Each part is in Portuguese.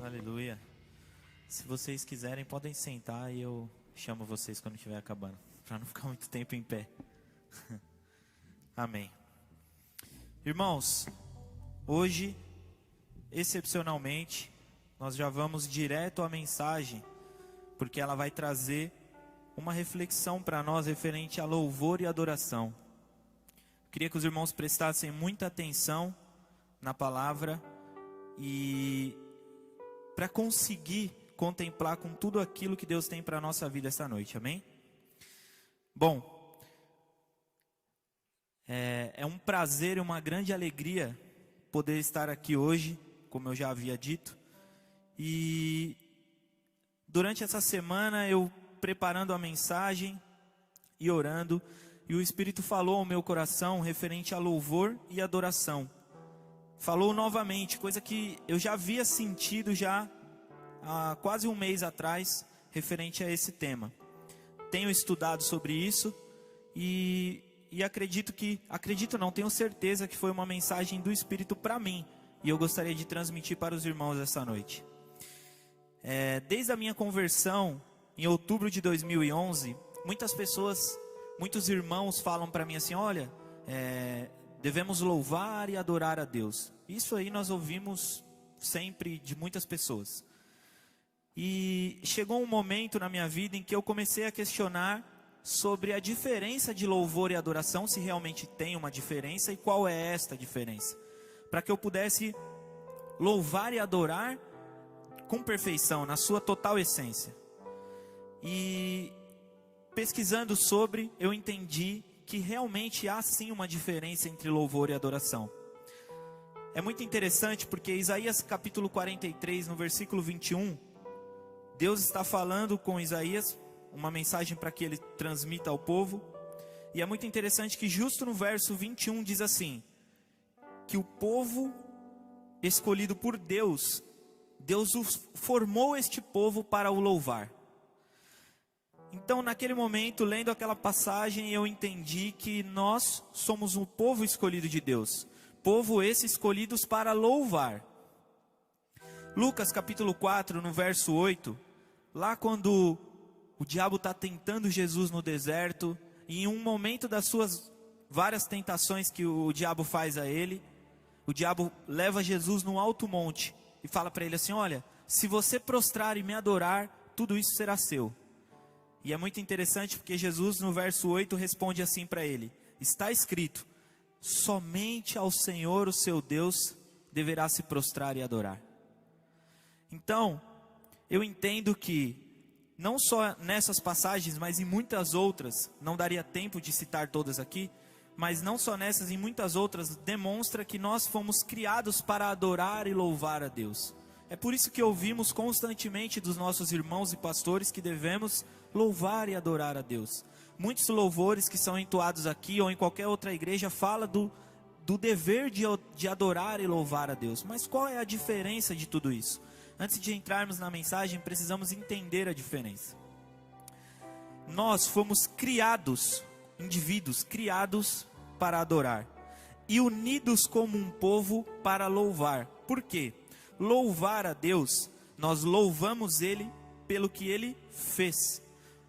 Aleluia. Se vocês quiserem, podem sentar e eu chamo vocês quando estiver acabando, para não ficar muito tempo em pé. Amém. Irmãos, hoje, excepcionalmente, nós já vamos direto à mensagem, porque ela vai trazer uma reflexão para nós referente a louvor e adoração. Queria que os irmãos prestassem muita atenção na palavra e para conseguir contemplar com tudo aquilo que Deus tem para a nossa vida esta noite, amém? Bom, é um prazer e uma grande alegria poder estar aqui hoje, como eu já havia dito. E durante essa semana eu preparando a mensagem e orando, e o Espírito falou ao meu coração referente a louvor e adoração. Falou novamente, coisa que eu já havia sentido já há quase um mês atrás, referente a esse tema. Tenho estudado sobre isso e tenho certeza que foi uma mensagem do Espírito para mim, e eu gostaria de transmitir para os irmãos essa noite. Desde a minha conversão, em outubro de 2011, muitos irmãos falam para mim assim, olha, devemos louvar e adorar a Deus. Isso aí nós ouvimos sempre de muitas pessoas. E chegou um momento na minha vida em que eu comecei a questionar sobre a diferença de louvor e adoração, se realmente tem uma diferença e qual é esta diferença, para que eu pudesse louvar e adorar com perfeição, na sua total essência. E pesquisando sobre, eu entendi que realmente há sim uma diferença entre louvor e adoração. É muito interessante porque Isaías capítulo 43, no versículo 21, Deus está falando com Isaías, uma mensagem para que ele transmita ao povo. E é muito interessante que justo no verso 21 diz assim, que o povo escolhido por Deus, Deus formou este povo para o louvar. Então naquele momento, lendo aquela passagem, eu entendi que nós somos um povo escolhido de Deus. Povo esse escolhidos para louvar. Lucas capítulo 4, no verso 8, lá quando o diabo está tentando Jesus no deserto, e em um momento das suas várias tentações que o diabo faz a ele, o diabo leva Jesus num alto monte e fala para ele assim, olha, se você prostrar e me adorar, tudo isso será seu. E é muito interessante porque Jesus no verso 8 responde assim para ele, está escrito, somente ao Senhor o seu Deus deverá se prostrar e adorar. Então, eu entendo que não só nessas passagens, mas em muitas outras, não daria tempo de citar todas aqui, mas não só nessas, em muitas outras, demonstra que nós fomos criados para adorar e louvar a Deus. É por isso que ouvimos constantemente dos nossos irmãos e pastores que devemos louvar e adorar a Deus. Muitos louvores que são entoados aqui ou em qualquer outra igreja falam do dever de adorar e louvar a Deus. Mas qual é a diferença de tudo isso? Antes de entrarmos na mensagem, precisamos entender a diferença. Nós fomos criados, indivíduos criados para adorar e unidos como um povo para louvar. Por quê? Louvar a Deus, nós louvamos Ele pelo que Ele fez.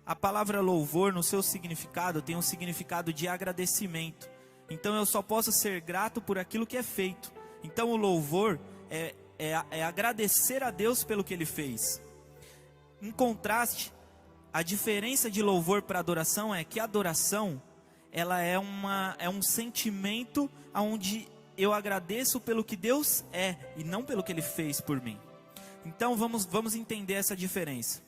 A palavra louvor, no seu significado, tem um significado de agradecimento. Então eu só posso ser grato por aquilo que é feito. Então o louvor é agradecer a Deus pelo que Ele fez. Em contraste, a diferença de louvor para adoração é que a adoração, ela é um sentimento onde eu agradeço pelo que Deus é e não pelo que Ele fez por mim. Então vamos entender essa diferença.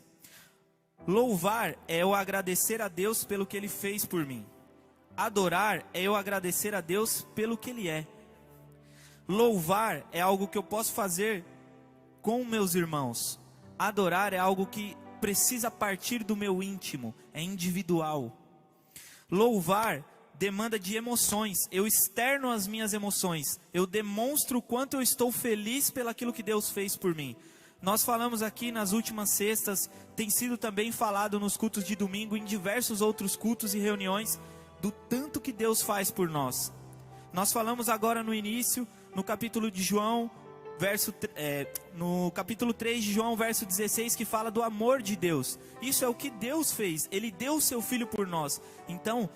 Louvar é eu agradecer a Deus pelo que Ele fez por mim. Adorar é eu agradecer a Deus pelo que Ele é. Louvar é algo que eu posso fazer com meus irmãos. Adorar é algo que precisa partir do meu íntimo, é individual. Louvar demanda de emoções, eu externo as minhas emoções, eu demonstro o quanto eu estou feliz pelaquilo que Deus fez por mim. Nós falamos aqui nas últimas sextas, tem sido também falado nos cultos de domingo, em diversos outros cultos e reuniões, do tanto que Deus faz por nós. Nós falamos agora no início, no capítulo de João, no capítulo 3 de João, verso 16, que fala do amor de Deus. Isso é o que Deus fez, Ele deu o seu Filho por nós. Então,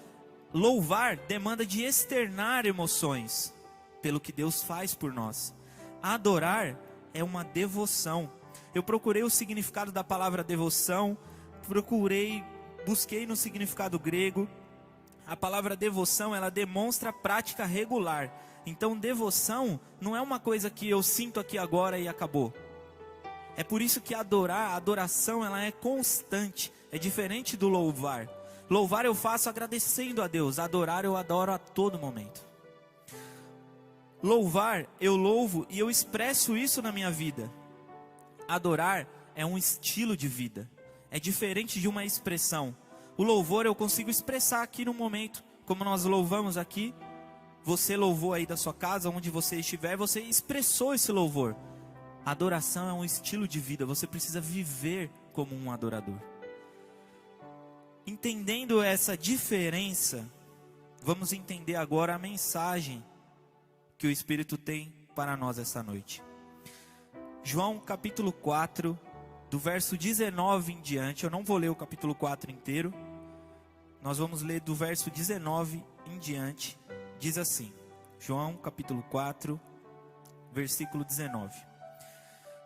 louvar demanda de externar emoções, pelo que Deus faz por nós. Adorar é uma devoção. Eu procurei o significado da palavra devoção, busquei no significado grego. A palavra devoção, ela demonstra prática regular. Então, devoção não é uma coisa que eu sinto aqui agora e acabou. É por isso que a adoração, ela é constante. É diferente do louvar. Louvar eu faço agradecendo a Deus. Adorar eu adoro a todo momento. Louvar, eu louvo e eu expresso isso na minha vida. Adorar é um estilo de vida. É diferente de uma expressão. O louvor eu consigo expressar aqui no momento. Como nós louvamos aqui. Você louvou aí da sua casa, onde você estiver, você expressou esse louvor. A adoração é um estilo de vida, você precisa viver como um adorador. Entendendo essa diferença, vamos entender agora a mensagem que o Espírito tem para nós essa noite. João capítulo 4, do verso 19 em diante, eu não vou ler o capítulo 4 inteiro, nós vamos ler do verso 19 em diante. Diz assim, João capítulo 4, versículo 19.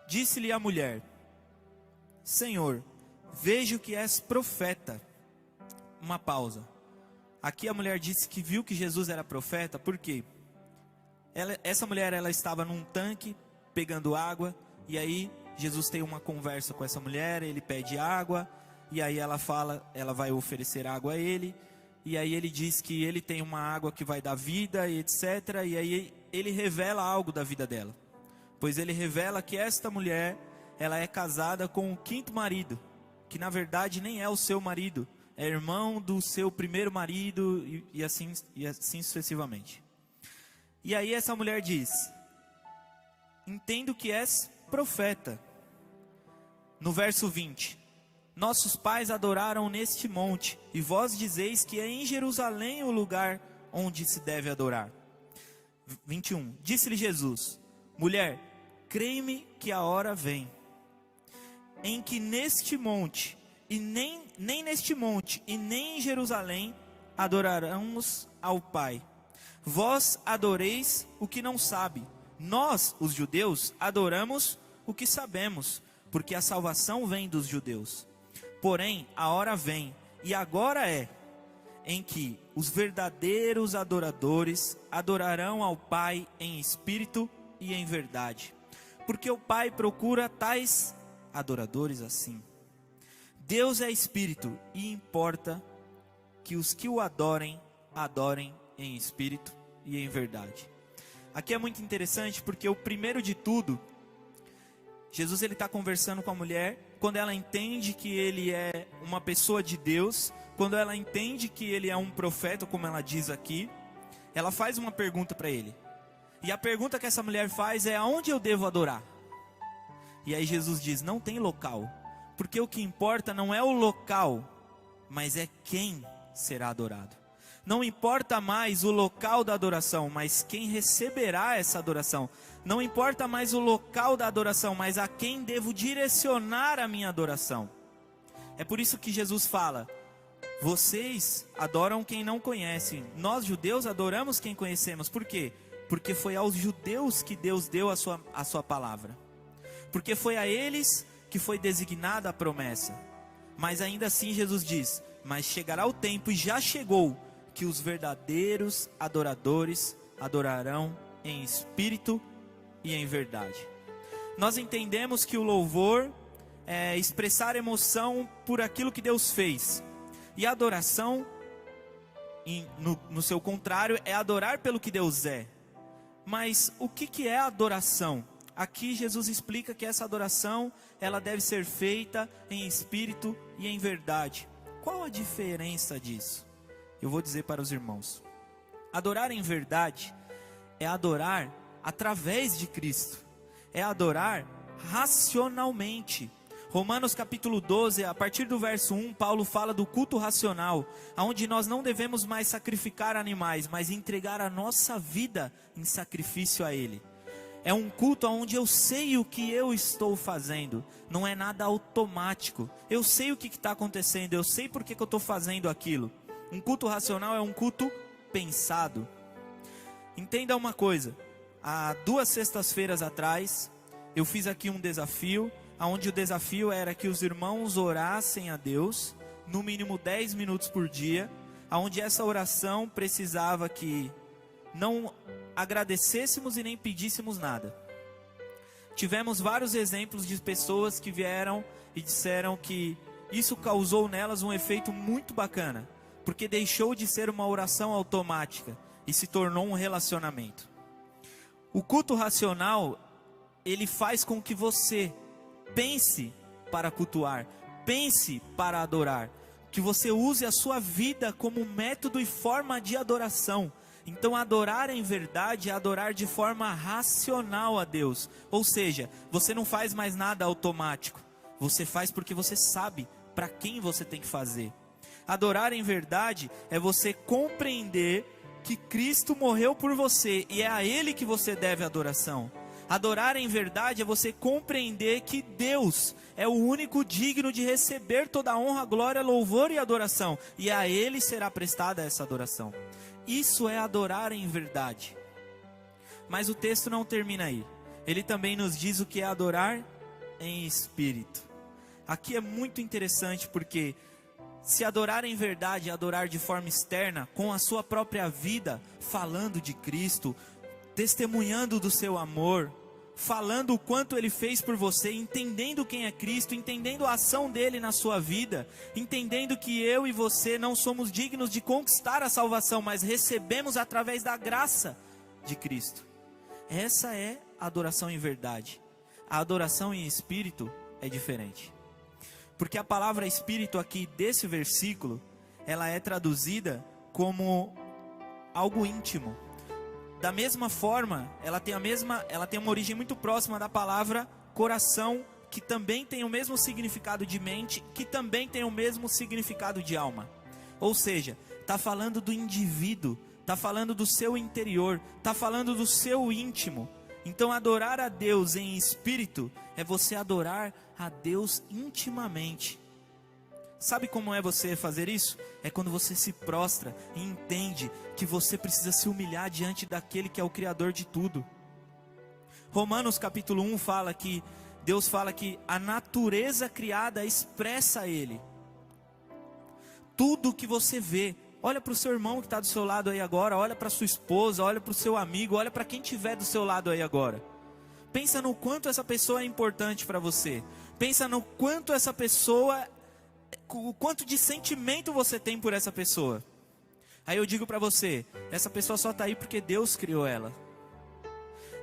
Disse-lhe a mulher: Senhor, vejo que és profeta. Uma pausa. Aqui a mulher disse que viu que Jesus era profeta, por quê? Essa mulher, ela estava num tanque, pegando água, e aí Jesus tem uma conversa com essa mulher, ele pede água, e aí ela vai oferecer água a ele, e aí ele diz que ele tem uma água que vai dar vida e etc. E aí ele revela algo da vida dela. Pois ele revela que esta mulher, ela é casada com o quinto marido. Que na verdade nem é o seu marido. É irmão do seu primeiro marido e assim sucessivamente. E aí essa mulher diz: entendo que és profeta. No verso 20. Nossos pais adoraram neste monte, e vós dizeis que é em Jerusalém o lugar onde se deve adorar. 21. Disse-lhe Jesus: mulher, crê-me que a hora vem, em que neste monte, e nem neste monte, e nem em Jerusalém, adoraremos ao Pai. Vós adoreis o que não sabe. Nós, os judeus, adoramos o que sabemos, porque a salvação vem dos judeus. Porém, a hora vem, e agora é, em que os verdadeiros adoradores adorarão ao Pai em espírito e em verdade. Porque o Pai procura tais adoradores assim. Deus é espírito, e importa que os que o adorem, adorem em espírito e em verdade. Aqui é muito interessante, porque o primeiro de tudo, Jesus ele está conversando com a mulher. Quando ela entende que ele é uma pessoa de Deus, quando ela entende que ele é um profeta, como ela diz aqui, ela faz uma pergunta para ele. E a pergunta que essa mulher faz é: aonde eu devo adorar? E aí Jesus diz: não tem local, porque o que importa não é o local, mas é quem será adorado. Não importa mais o local da adoração, mas quem receberá essa adoração. Não importa mais o local da adoração, mas a quem devo direcionar a minha adoração. É por isso que Jesus fala: vocês adoram quem não conhecem. Nós judeus adoramos quem conhecemos. Por quê? Porque foi aos judeus que Deus deu a sua palavra. Porque foi a eles que foi designada a promessa. Mas ainda assim Jesus diz: mas chegará o tempo, e já chegou, que os verdadeiros adoradores adorarão em espírito e em verdade. Nós entendemos que o louvor é expressar emoção por aquilo que Deus fez. E a adoração, no seu contrário, é adorar pelo que Deus é. Mas o que é adoração? Aqui Jesus explica que essa adoração, ela deve ser feita em espírito e em verdade. Qual a diferença disso? Eu vou dizer para os irmãos. Adorar em verdade é adorar através de Cristo. É adorar racionalmente. Romanos capítulo 12, a partir do verso 1, Paulo fala do culto racional, onde nós não devemos mais sacrificar animais, mas entregar a nossa vida em sacrifício a Ele. É um culto onde eu sei o que eu estou fazendo. Não é nada automático. Eu sei o que está acontecendo. Eu sei por que eu estou fazendo aquilo. Um culto racional é um culto pensado. Entenda uma coisa. Há 2 sextas-feiras atrás, eu fiz aqui um desafio, onde o desafio era que os irmãos orassem a Deus, no mínimo 10 minutos por dia, onde essa oração precisava que não agradecêssemos e nem pedíssemos nada. Tivemos vários exemplos de pessoas que vieram e disseram que isso causou nelas um efeito muito bacana, porque deixou de ser uma oração automática e se tornou um relacionamento. O culto racional, ele faz com que você pense para cultuar, pense para adorar, que você use a sua vida como método e forma de adoração. Então adorar em verdade é adorar de forma racional a Deus. Ou seja, você não faz mais nada automático. Você faz porque você sabe para quem você tem que fazer. Adorar em verdade é você compreender que Cristo morreu por você e é a Ele que você deve adoração. Adorar em verdade é você compreender que Deus é o único digno de receber toda a honra, glória, louvor e adoração. E a Ele será prestada essa adoração. Isso é adorar em verdade. Mas o texto não termina aí. Ele também nos diz o que é adorar em espírito. Aqui é muito interessante porque se adorar em verdade é adorar de forma externa, com a sua própria vida, falando de Cristo, testemunhando do seu amor, falando o quanto Ele fez por você, entendendo quem é Cristo, entendendo a ação dEle na sua vida, entendendo que eu e você não somos dignos de conquistar a salvação, mas recebemos através da graça de Cristo. Essa é a adoração em verdade. A adoração em espírito é diferente. Porque a palavra espírito aqui desse versículo, ela é traduzida como algo íntimo. Da mesma forma, ela tem uma origem muito próxima da palavra coração, que também tem o mesmo significado de mente, que também tem o mesmo significado de alma. Ou seja, está falando do indivíduo, está falando do seu interior, está falando do seu íntimo. Então adorar a Deus em espírito é você adorar a Deus intimamente. Sabe como é você fazer isso? É quando você se prostra e entende que você precisa se humilhar diante daquele que é o Criador de tudo. Romanos capítulo 1 fala que Deus fala que a natureza criada expressa Ele. Tudo que você vê, olha para o seu irmão que está do seu lado aí agora, olha para sua esposa, olha para o seu amigo, olha para quem estiver do seu lado aí agora. Pensa no quanto essa pessoa é importante para você. Pensa no quanto essa pessoa, o quanto de sentimento você tem por essa pessoa. Aí eu digo para você, essa pessoa só está aí porque Deus criou ela.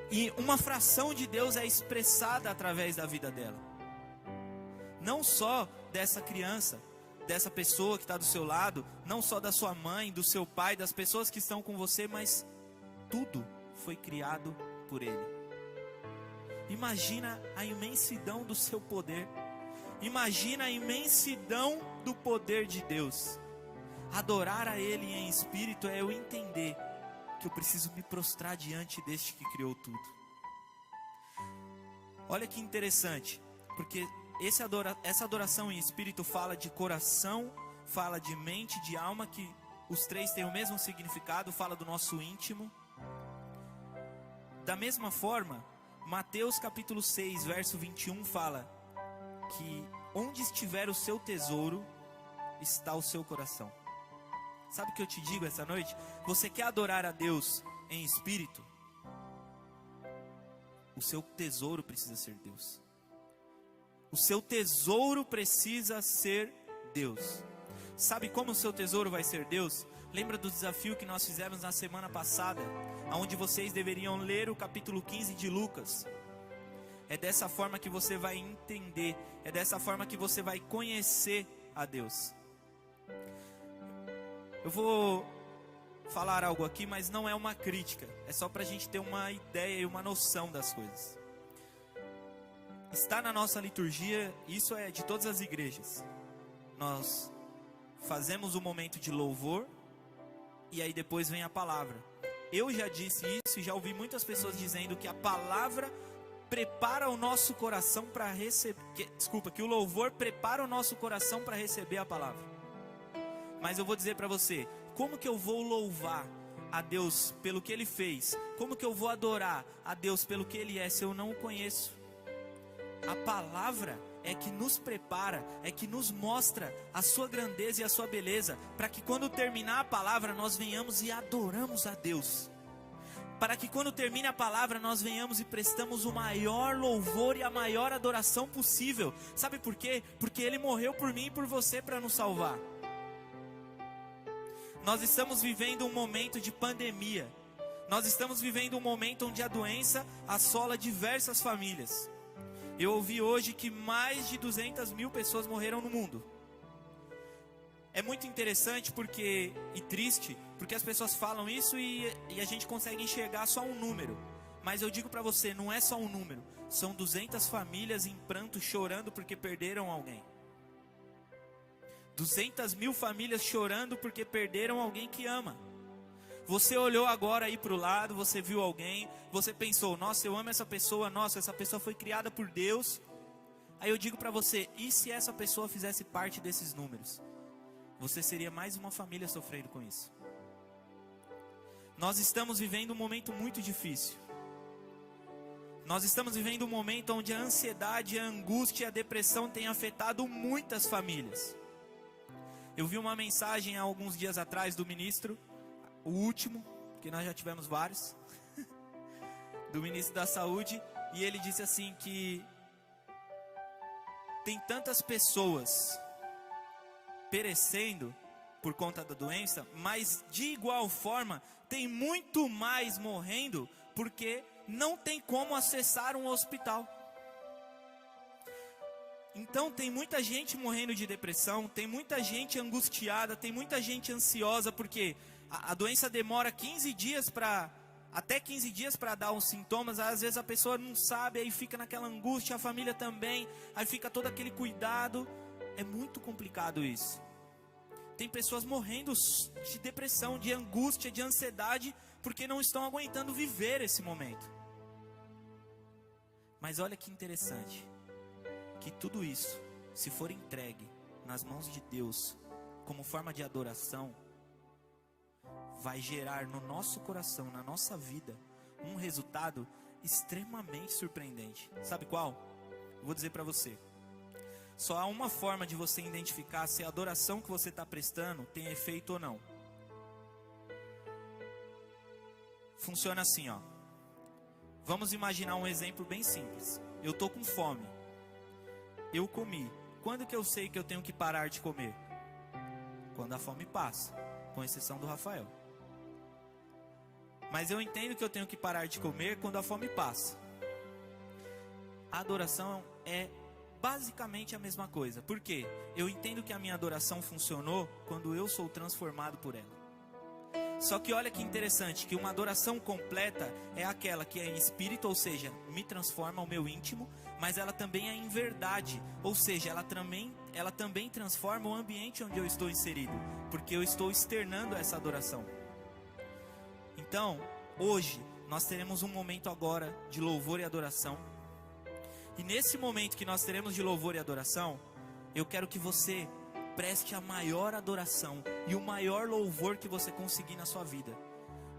E uma fração de Deus é expressada através da vida dela. Não só dessa criança, dessa pessoa que está do seu lado, não só da sua mãe, do seu pai, das pessoas que estão com você, mas tudo foi criado por Ele. Imagina a imensidão do seu poder. Imagina a imensidão do poder de Deus. Adorar a Ele em espírito é eu entender que eu preciso me prostrar diante deste que criou tudo. Olha que interessante, porque essa adoração em espírito fala de coração, fala de mente, de alma, que os três têm o mesmo significado, fala do nosso íntimo. Da mesma forma, Mateus capítulo 6, verso 21 fala que onde estiver o seu tesouro, está o seu coração. Sabe o que eu te digo essa noite? Você quer adorar a Deus em espírito? O seu tesouro precisa ser Deus. O seu tesouro precisa ser Deus. Sabe como o seu tesouro vai ser Deus? Lembra do desafio que nós fizemos na semana passada, onde vocês deveriam ler o capítulo 15 de Lucas. É dessa forma que você vai entender, é dessa forma que você vai conhecer a Deus. Eu vou falar algo aqui, mas não é uma crítica, é só para a gente ter uma ideia e uma noção das coisas. Está na nossa liturgia, isso é de todas as igrejas. Nós fazemos um momento de louvor e aí depois vem a palavra. Eu já disse isso e já ouvi muitas pessoas dizendo que a palavra prepara o nosso coração para receber, que o louvor prepara o nosso coração para receber a palavra. Mas eu vou dizer para você, como que eu vou louvar a Deus pelo que Ele fez? Como que eu vou adorar a Deus pelo que Ele é, se eu não o conheço? A palavra é que nos prepara, é que nos mostra a sua grandeza e a sua beleza, para que quando terminar a palavra, nós venhamos e adoramos a Deus. Para que quando termine a palavra, nós venhamos e prestamos o maior louvor e a maior adoração possível. Sabe por quê? Porque Ele morreu por mim e por você para nos salvar. Nós estamos vivendo um momento de pandemia. Nós estamos vivendo um momento onde a doença assola diversas famílias. Eu ouvi hoje que mais de 200 mil pessoas morreram no mundo. É muito interessante e triste, porque as pessoas falam isso e a gente consegue enxergar só um número. Mas eu digo para você, não é só um número. São 200 famílias em pranto, chorando porque perderam alguém. 200 mil famílias chorando porque perderam alguém que ama. Você olhou agora aí para o lado, você viu alguém, você pensou, nossa, eu amo essa pessoa, nossa, essa pessoa foi criada por Deus. Aí eu digo para você, e se essa pessoa fizesse parte desses números? Você seria mais uma família sofrendo com isso. Nós estamos vivendo um momento muito difícil. Nós estamos vivendo um momento onde a ansiedade, a angústia e a depressão têm afetado muitas famílias. Eu vi uma mensagem há alguns dias atrás do ministro, o último, que nós já tivemos vários, do ministro da Saúde, e ele disse assim que tem tantas pessoas perecendo por conta da doença, mas de igual forma tem muito mais morrendo porque não tem como acessar um hospital. Então tem muita gente morrendo de depressão, tem muita gente angustiada, tem muita gente ansiosa, porque a doença demora até 15 dias para dar os sintomas. Às vezes a pessoa não sabe, aí fica naquela angústia, a família também, aí fica todo aquele cuidado. É muito complicado isso. Tem pessoas morrendo de depressão, de angústia, de ansiedade, porque não estão aguentando viver esse momento. Mas olha que interessante, que tudo isso, se for entregue nas mãos de Deus, como forma de adoração, vai gerar no nosso coração, na nossa vida, um resultado extremamente surpreendente. Sabe qual? Eu vou dizer para você. Só há uma forma de você identificar se a adoração que você está prestando tem efeito ou não. Funciona assim, ó. Vamos imaginar um exemplo bem simples. Eu estou com fome. Eu comi. Quando que eu sei que eu tenho que parar de comer? Quando a fome passa, com exceção do Rafael. Mas eu entendo que eu tenho que parar de comer quando a fome passa. A adoração é basicamente a mesma coisa. Por quê? Eu entendo que a minha adoração funcionou quando eu sou transformado por ela. Só que olha que interessante, que uma adoração completa é aquela que é em espírito, ou seja, me transforma ao meu íntimo, mas ela também é em verdade, ou seja, ela também transforma o ambiente onde eu estou inserido, porque eu estou externando essa adoração. Então, hoje, nós teremos um momento agora de louvor e adoração. E nesse momento que nós teremos de louvor e adoração, eu quero que você preste a maior adoração e o maior louvor que você conseguir na sua vida.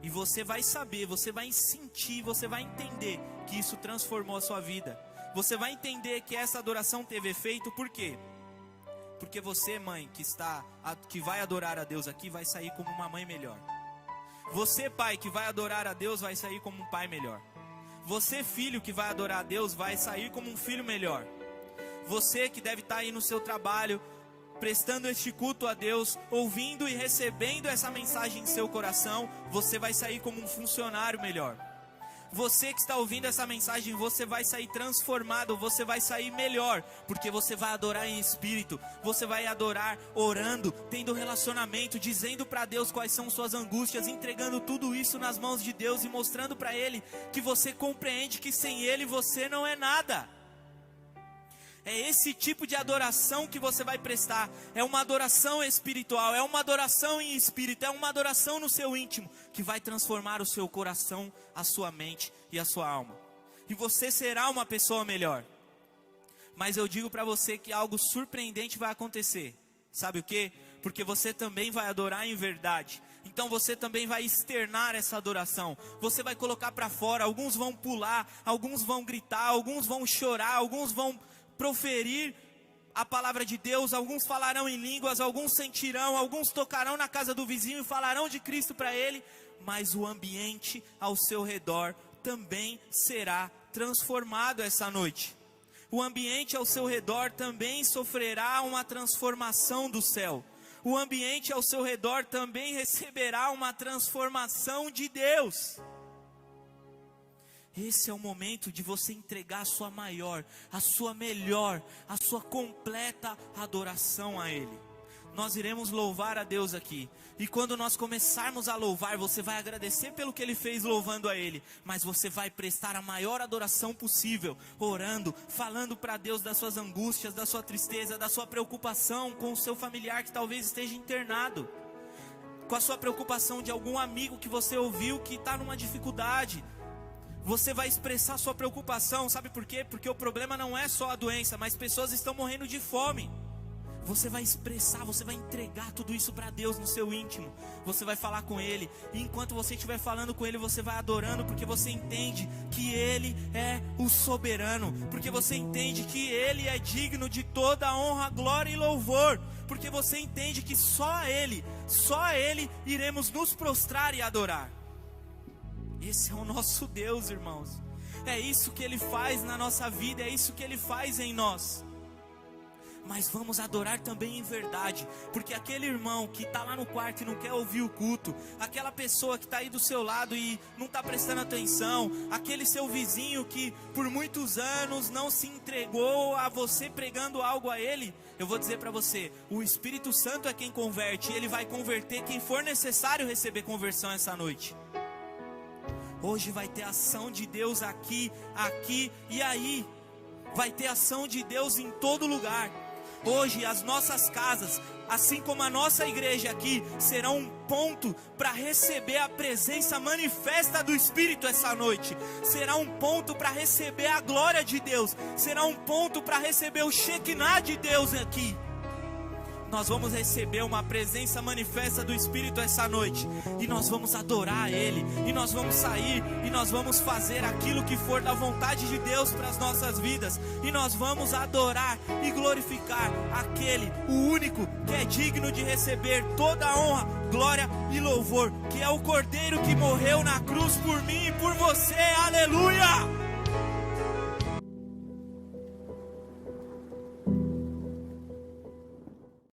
E você vai saber, você vai sentir, você vai entender que isso transformou a sua vida. Você vai entender que essa adoração teve efeito, por quê? Porque você, mãe, que vai adorar a Deus aqui, vai sair como uma mãe melhor. Você, pai, que vai adorar a Deus, vai sair como um pai melhor. Você, filho, que vai adorar a Deus, vai sair como um filho melhor. Você que deve estar aí no seu trabalho, prestando este culto a Deus, ouvindo e recebendo essa mensagem em seu coração, você vai sair como um funcionário melhor. Você que está ouvindo essa mensagem, você vai sair transformado, você vai sair melhor, porque você vai adorar em espírito, você vai adorar orando, tendo relacionamento, dizendo para Deus quais são suas angústias, entregando tudo isso nas mãos de Deus e mostrando para Ele que você compreende que sem Ele você não é nada. É esse tipo de adoração que você vai prestar. É uma adoração espiritual, é uma adoração em espírito, é uma adoração no seu íntimo, que vai transformar o seu coração, a sua mente e a sua alma. E você será uma pessoa melhor. Mas eu digo para você que algo surpreendente vai acontecer. Sabe o quê? Porque você também vai adorar em verdade. Então você também vai externar essa adoração. Você vai colocar para fora. Alguns vão pular, alguns vão gritar, alguns vão chorar, alguns vão proferir a palavra de Deus, alguns falarão em línguas, alguns sentirão, alguns tocarão na casa do vizinho e falarão de Cristo para ele, mas o ambiente ao seu redor também será transformado essa noite. O ambiente ao seu redor também sofrerá uma transformação do céu. O ambiente ao seu redor também receberá uma transformação de Deus. Esse é o momento de você entregar a sua maior, a sua melhor, a sua completa adoração a Ele. Nós iremos louvar a Deus aqui. E quando nós começarmos a louvar, você vai agradecer pelo que Ele fez louvando a Ele. Mas você vai prestar a maior adoração possível, orando, falando para Deus das suas angústias, da sua tristeza, da sua preocupação com o seu familiar que talvez esteja internado. Com a sua preocupação de algum amigo que você ouviu que está numa dificuldade. Você vai expressar sua preocupação, sabe por quê? Porque o problema não é só a doença, mas pessoas estão morrendo de fome. Você vai expressar, você vai entregar tudo isso para Deus no seu íntimo. Você vai falar com Ele, e enquanto você estiver falando com Ele, você vai adorando, porque você entende que Ele é o soberano, porque você entende que Ele é digno de toda a honra, glória e louvor, porque você entende que só a Ele iremos nos prostrar e adorar. Esse é o nosso Deus, irmãos. É isso que Ele faz na nossa vida, é isso que Ele faz em nós. Mas vamos adorar também em verdade, porque aquele irmão que está lá no quarto e não quer ouvir o culto, aquela pessoa que está aí do seu lado e não está prestando atenção, aquele seu vizinho que por muitos anos não se entregou a você pregando algo a ele, eu vou dizer para você, o Espírito Santo é quem converte, e Ele vai converter quem for necessário receber conversão essa noite. Hoje vai ter ação de Deus aqui e aí. Vai ter ação de Deus em todo lugar. Hoje as nossas casas, assim como a nossa igreja aqui, serão um ponto para receber a presença manifesta do Espírito essa noite. Será um ponto para receber a glória de Deus. Será um ponto para receber o Shekinah de Deus aqui. Nós vamos receber uma presença manifesta do Espírito essa noite, e nós vamos adorar Ele, e nós vamos sair, e nós vamos fazer aquilo que for da vontade de Deus para as nossas vidas, e nós vamos adorar e glorificar aquele, o único, que é digno de receber toda a honra, glória e louvor, que é o Cordeiro que morreu na cruz por mim e por você, aleluia!